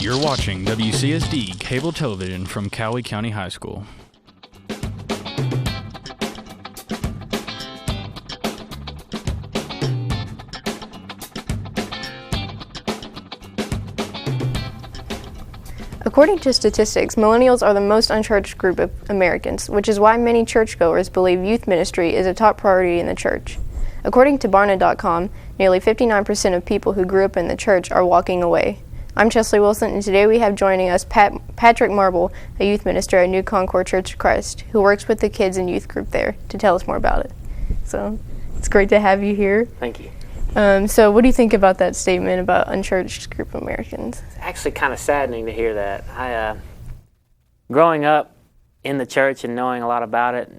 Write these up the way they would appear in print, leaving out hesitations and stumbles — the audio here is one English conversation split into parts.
You're watching WCSD Cable Television from Calloway County High School. According to statistics, millennials are the most unchurched group of Americans, which is why many churchgoers believe youth ministry is a top priority in the church. According to Barna.com, nearly 59% of people who grew up in the church are walking away. I'm Chesley Wilson, and today we have joining us Patrick Marble, a youth minister at New Concord Church of Christ, who works with the kids and youth group there, to tell us more about it. So it's great to have you here. Thank you. So what do you think about that statement about unchurched group of Americans? It's actually kind of saddening to hear that. Growing up in the church and knowing a lot about it,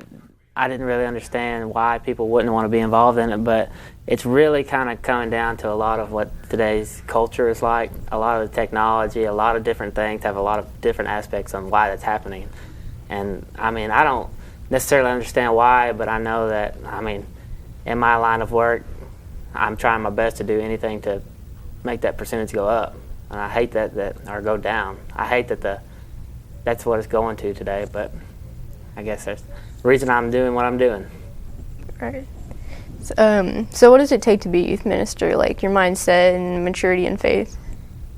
I didn't really understand why people wouldn't want to be involved in it, but it's really kind of coming down to a lot of what today's culture is like. A lot of the technology, a lot of different things have a lot of different aspects on why that's happening. And I mean, I don't necessarily understand why, but I know that, in my line of work, I'm trying my best to do anything to make that percentage go up. And I hate that or go down. I hate that's what it's going to today, but I guess there's the reason I'm doing what I'm doing. Right. So what does it take to be a youth minister, like your mindset and maturity and faith?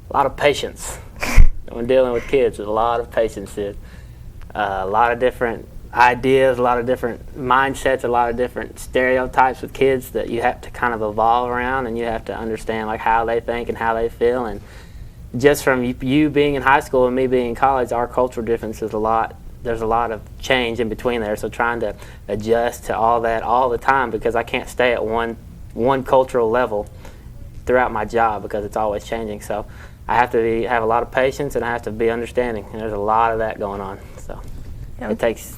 A lot of patience. When dealing with kids, there's a lot of patience. A lot of different ideas, a lot of different mindsets, a lot of different stereotypes with kids that you have to kind of evolve around, and you have to understand like how they think and how they feel. And just from you being in high school and me being in college, our cultural difference is a lot. There's a lot of change in between there, so trying to adjust to all that all the time, because I can't stay at one cultural level throughout my job because it's always changing. So I have to have a lot of patience, and I have to be understanding, and there's a lot of that going on. So yeah. It takes,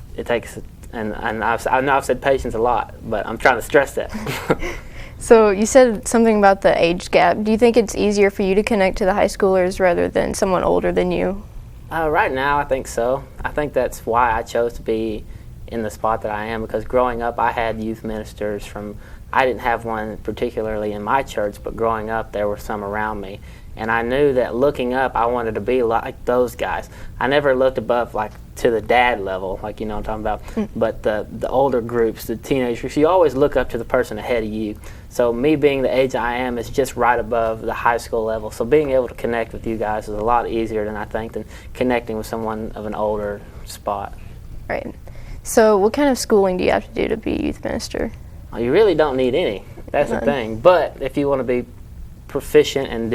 and I know I've said patience a lot, but I'm trying to stress that. So you said something about the age gap. Do you think it's easier for you to connect to the high schoolers rather than someone older than you? Right now, I think so. I think that's why I chose to be in the spot that I am, because growing up, I had youth ministers I didn't have one particularly in my church, but growing up, there were some around me. And I knew that looking up, I wanted to be like those guys. I never looked above, like, to the dad level, like, you know what I'm talking about. But the older groups, the teenagers, you always look up to the person ahead of you. So me being the age I am is just right above the high school level. So being able to connect with you guys is a lot easier than connecting with someone of an older spot. Right. So what kind of schooling do you have to do to be a youth minister? Well, you really don't need any. That's the thing. But if you want to be proficient and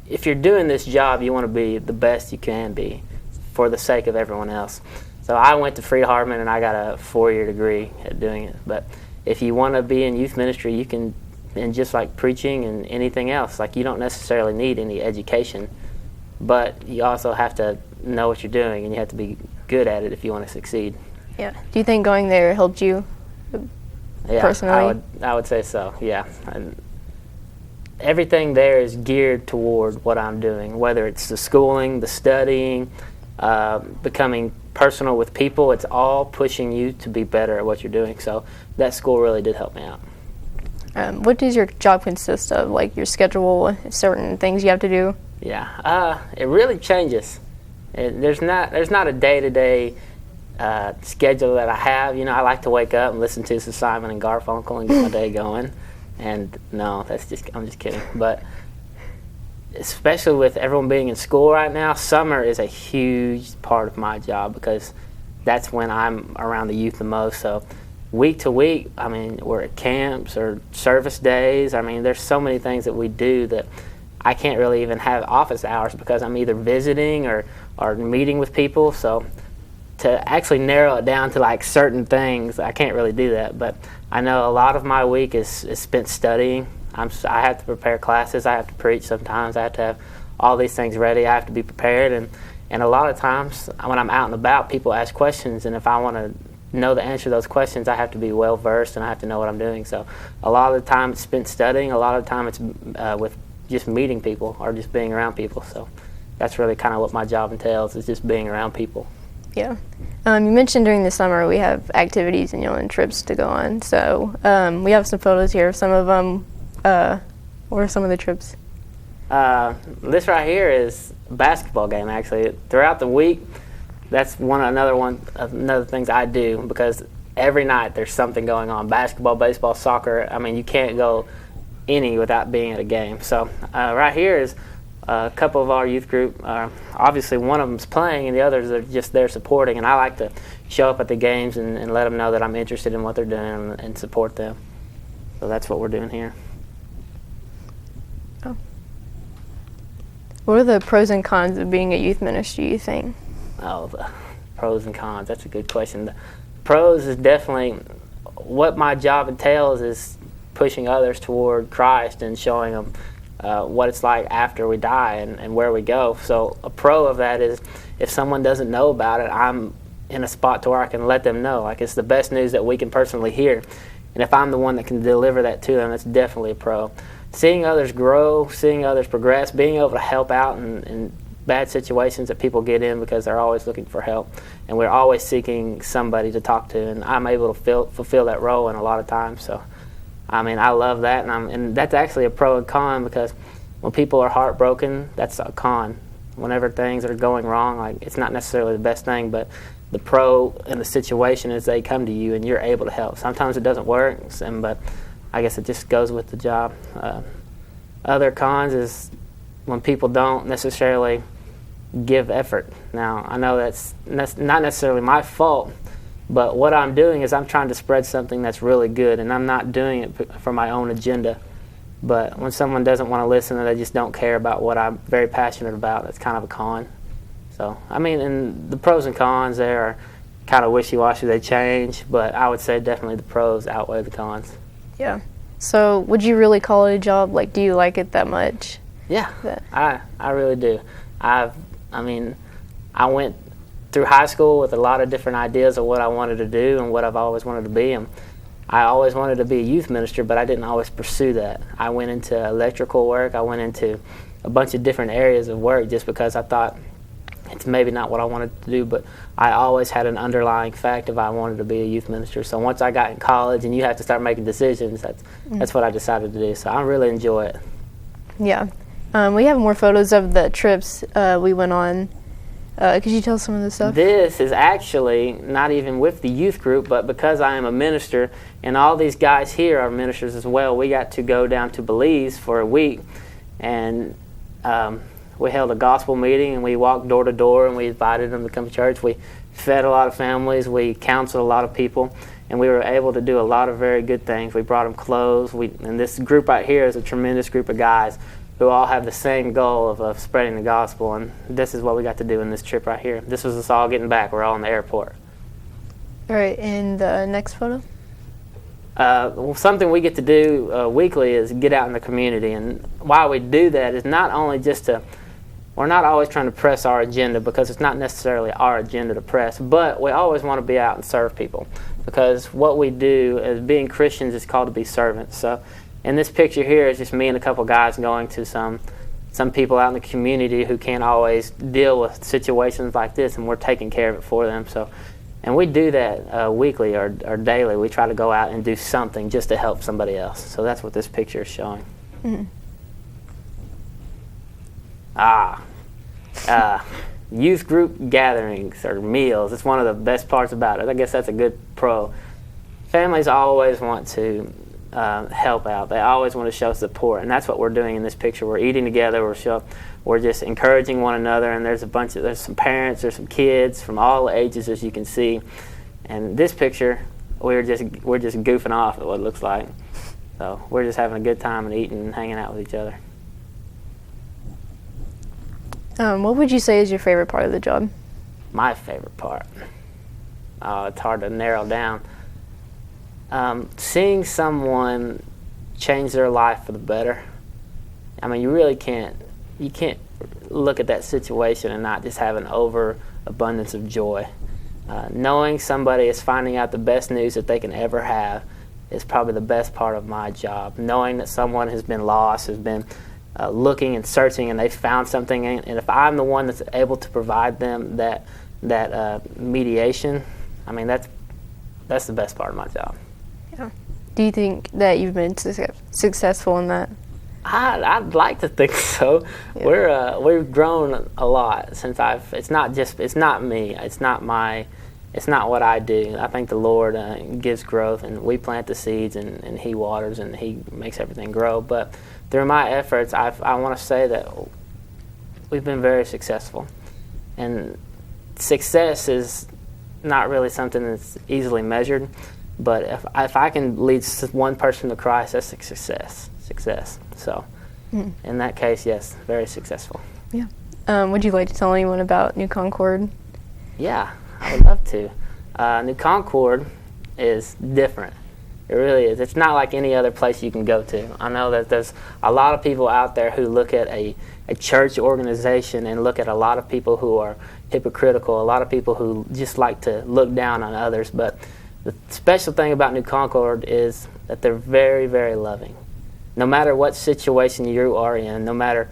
if you're doing this job, you want to be the best you can be for the sake of everyone else. So I went to Freed-Hardeman, and I got a 4-year degree at doing it. But if you want to be in youth ministry, you can, and just like preaching and anything else, like, you don't necessarily need any education, but you also have to know what you're doing, and you have to be good at it if you want to succeed. Yeah. Do you think going there helped you personally? I would say so, yeah. And everything there is geared toward what I'm doing, whether it's the schooling, the studying, becoming personal with people. It's all pushing you to be better at what you're doing. So that school really did help me out. What does your job consist of? Like your schedule, certain things you have to do? Yeah, it really changes. There's not a day-to-day schedule that I have. You know, I like to wake up and listen to some Simon and Garfunkel and get my day going. And no, I'm just kidding. But especially with everyone being in school right now, summer is a huge part of my job, because that's when I'm around the youth the most. So week to week, we're at camps or service days. There's so many things that we do that I can't really even have office hours, because I'm either visiting or meeting with people. So to actually narrow it down to like certain things, I can't really do that. But I know a lot of my week is spent studying. I have to prepare classes. I have to preach sometimes. I have to have all these things ready. I have to be prepared. And a lot of times when I'm out and about, people ask questions. And if I want to know the answer to those questions, I have to be well-versed, and I have to know what I'm doing. So a lot of the time it's spent studying. A lot of the time it's with just meeting people or just being around people. So that's really kind of what my job entails, is just being around people. Yeah. You mentioned during the summer we have activities and trips to go on. So we have some photos here of some of them. What are some of the trips? This right here is a basketball game, actually. Throughout the week, that's another things I do, because every night there's something going on. Basketball, baseball, soccer. I mean, you can't go any without being at a game. So right here is a couple of our youth group. Obviously, one of them's playing, and the others are just there supporting. And I like to show up at the games and let them know that I'm interested in what they're doing and support them. So that's what we're doing here. Oh. What are the pros and cons of being a youth minister, you think? Oh, the pros and cons. That's a good question. The pros is definitely what my job entails is pushing others toward Christ and showing them what it's like after we die and where we go. So a pro of that is if someone doesn't know about it, I'm in a spot to where I can let them know. Like, it's the best news that we can personally hear. And if I'm the one that can deliver that to them, that's definitely a pro. Seeing others grow, seeing others progress, being able to help out in bad situations that people get in because they're always looking for help. And we're always seeking somebody to talk to. And I'm able to fulfill that role in a lot of times. So, I mean, I love that. And that's actually a pro and con, because when people are heartbroken, that's a con. Whenever things are going wrong, like, it's not necessarily the best thing, but the pro in the situation is they come to you and you're able to help. Sometimes it doesn't work, but I guess it just goes with the job. Other cons is when people don't necessarily give effort. Now, I know that's not necessarily my fault, but what I'm doing is I'm trying to spread something that's really good, and I'm not doing it for my own agenda. But when someone doesn't want to listen and they just don't care about what I'm very passionate about, that's kind of a con. So, I mean, and the pros and cons there are kind of wishy-washy. They change, but I would say definitely the pros outweigh the cons. Yeah. So would you really call it a job? Like, do you like it that much? Yeah, I really do. I went through high school with a lot of different ideas of what I wanted to do and what I've always wanted to be. And I always wanted to be a youth minister, but I didn't always pursue that. I went into electrical work. I went into a bunch of different areas of work just because I thought it's maybe not what I wanted to do, but I always had an underlying fact of I wanted to be a youth minister. So once I got in college and you have to start making decisions, that's what I decided to do. So I really enjoy it. Yeah. We have more photos of the trips we went on. Could you tell us some of the stuff? This is actually not even with the youth group, but because I am a minister, and all these guys here are ministers as well, we got to go down to Belize for a week, and we held a gospel meeting, and we walked door to door, and we invited them to come to church. We fed a lot of families. We counseled a lot of people, and we were able to do a lot of very good things. We brought them clothes. And this group right here is a tremendous group of guys who all have the same goal of spreading the gospel, and this is what we got to do in this trip right here. This was us all getting back. We're all in the airport. All right, and the next photo? Something we get to do weekly is get out in the community, and why we do that is not only we're not always trying to press our agenda, because it's not necessarily our agenda to press, but we always want to be out and serve people, because what we do as being Christians is called to be servants. So in this picture here is just me and a couple guys going to some people out in the community who can't always deal with situations like this, and we're taking care of it for them. So, and we do that weekly or daily. We try to go out and do something just to help somebody else. So that's what this picture is showing. Mm-hmm. Youth group gatherings or meals. It's one of the best parts about it. I guess that's a good pro. Families always want to help out. They always want to show support, and that's what we're doing in this picture. We're eating together. We're just encouraging one another, and there's some parents, there's some kids from all ages, as you can see. And this picture, we're just goofing off at what it looks like. So we're just having a good time and eating and hanging out with each other. What would you say is your favorite part of the job? My favorite part? It's hard to narrow down. Seeing someone change their life for the better. I mean, you can't look at that situation and not just have an overabundance of joy. Knowing somebody is finding out the best news that they can ever have is probably the best part of my job. Knowing that someone has been lost, has been looking and searching, and they found something, and if I'm the one that's able to provide them that mediation, I mean, that's the best part of my job. Yeah. Do you think that you've been successful in that? I'd like to think so. Yeah. We've grown a lot since it's not me. It's not what I do. I think the Lord gives growth, and we plant the seeds, and He waters, and He makes everything grow. But through my efforts, I want to say that we've been very successful. And success is not really something that's easily measured, but if I can lead one person to Christ, that's a success. So in that case, yes, very successful. Yeah. Would you like to tell anyone about New Concord? Yeah, I would love to. New Concord is different. It really is. It's not like any other place you can go to. I know that there's a lot of people out there who look at a church organization and look at a lot of people who are hypocritical, a lot of people who just like to look down on others. But the special thing about New Concord is that they're very, very loving. No matter what situation you are in, no matter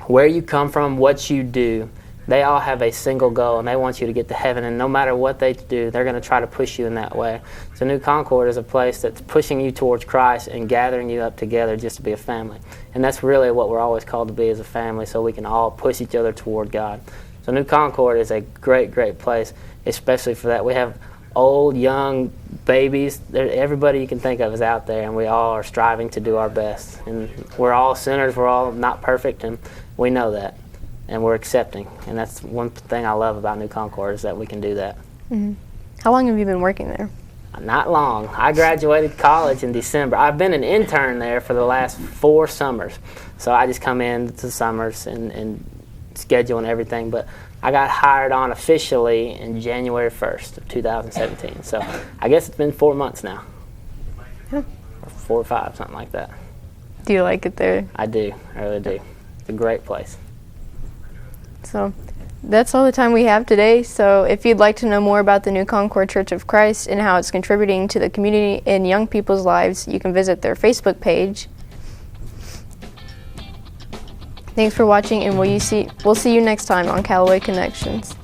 where you come from, what you do, they all have a single goal, and they want you to get to heaven. And no matter what they do, they're going to try to push you in that way. So New Concord is a place that's pushing you towards Christ and gathering you up together just to be a family. And that's really what we're always called to be as a family, so we can all push each other toward God. So New Concord is a great, great place, especially for that. We have old, young, babies. Everybody you can think of is out there, and we all are striving to do our best. And we're all sinners. We're all not perfect, and we know that. And we're accepting. And that's one thing I love about New Concord, is that we can do that. Mm-hmm. How long have you been working there? Not long. I graduated college in December. I've been an intern there for the last 4 summers. So I just come in to summers and schedule and everything. But I got hired on officially in January 1st of 2017. So I guess it's been 4 months now. Yeah. Or 4 or 5, something like that. Do you like it there? I do. I really do. It's a great place. So that's all the time we have today. So if you'd like to know more about the New Concord Church of Christ and how it's contributing to the community and young people's lives, you can visit their Facebook page. Thanks for watching, and we'll see you next time on Calloway Connections.